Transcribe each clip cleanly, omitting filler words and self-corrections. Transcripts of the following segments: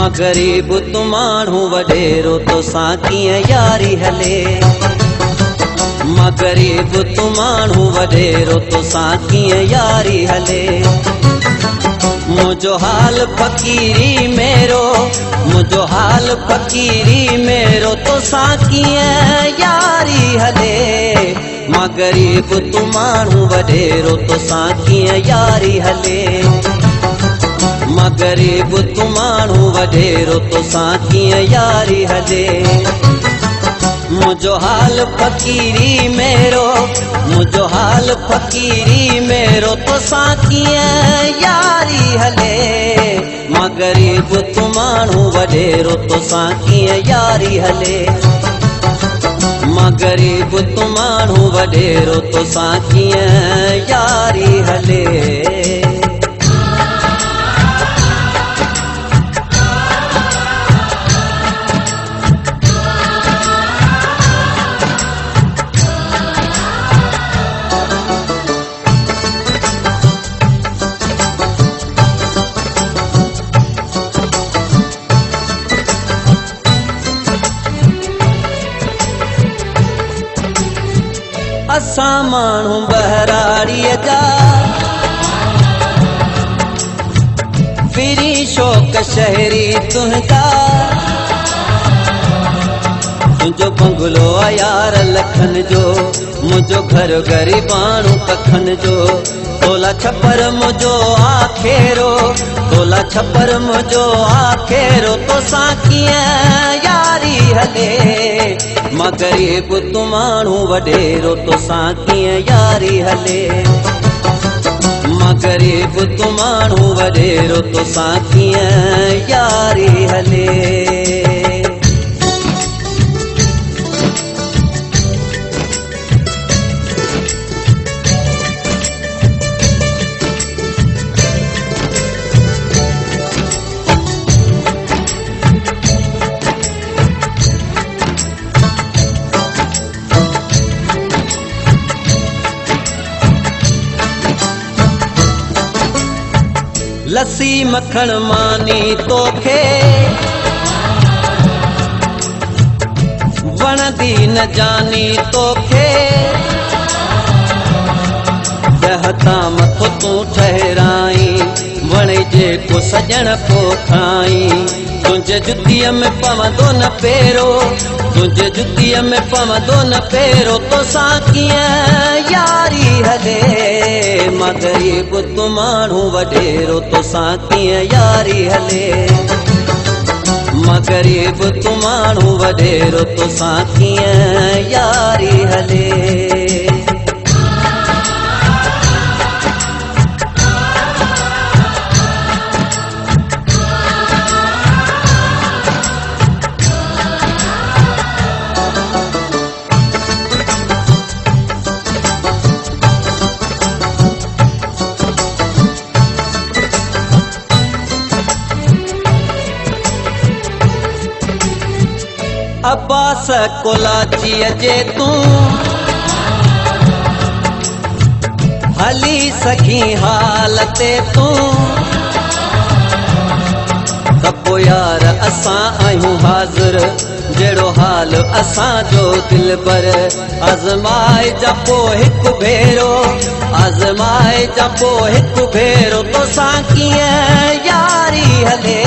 मां गरीब तू माण्हू वॾेरो तोसां कीअं यारी हले। मां गरीब तू माण्हू वॾेरो तोसां कीअं यारी हले। मुंहिंजो हाल फ़क़ीरी मेरो, मुंहिंजो हाल फ़क़ीरी मेरो तोसां कीअं यारी हले। मां गरीब तू माण्हू वॾेरो तोसां कीअं यारी हले। मां गरीब तू माण्हू वॾेरो तोसां कीअं यारी हले। मुंहिंजो हाल फ़क़ीरी मेरो, मुंहिंजो हाल फ़क़ीरी मेरो तोसां कीअं यारी हले। मां गरीब तू माण्हू वॾेरो तोसां कीअं यारी हले। मां गरीब तू माण्हू वॾेरो तोसां कीअं यारी हले। असां माण्हू बहराड़ीअ जा फिरी शौक़ शहरी तुंहिंजा। तुंहिंजो बंगलो आहे यार लखनि जो, मुंहिंजो घर ग़रीबाणू कखनि जो। तोला छपर मुंहिंजो आखेरो, तोला छपर मुंहिंजो आखेरो तोसां कीअं यारी हले। मां गरीब तू माण्हू वॾेरो तोसां कीअं यारी हले। मां गरीब तू माण्हू वॾेरो तोसां कीअं यारी हले। लस्सी मखण मानी तोखे वणंदी न जानी तोखे। दहता मथो तूं ठहराई वणे जेको सजण पोखाई। तुंहिंजे जुतीअ में पवंदो न पेरो, तुंहिंजे जुतीअ में पवंदो न पेरो तोसां कीअं यारी हले। मां गरीब तू माण्हू वॾेरो तोसां कीअं यारी हले। मां गरीब तू माण्हू वॾेरो तोसां कीअं यारी हले। अब्बास कोलाचीअ जे तूं हली सघी हाल ते तूं। त पोइ यार असां आहियूं हाज़िर जहिड़ो हाल असांजो दिलबर। आज़माए जा पोइ हिकु भेरो, आज़माए जा पोइ हिकु भेरो तोसां कीअं यारी हले।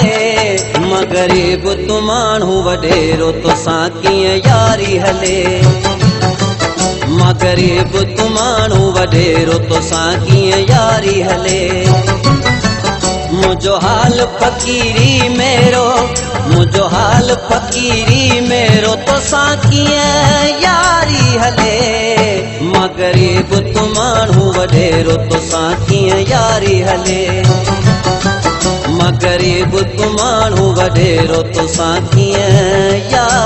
मां गरीब तू माण्हू वॾेरो तोसां कीअं यारी हले। मां गरीब तू माण्हू वॾेरो तोसां कीअं यारी हले। मुंहिंजो हाल फ़क़ीरी मेरो, मुंहिंजो हाल फ़क़ीरी मेरो तोसां कीअं यारी हले। मां गरीब तू माण्हू वॾेरो तोसां कीअं यारी हले। मां गरीब तू माण्हू वॾेरो तोसां कीअं यारी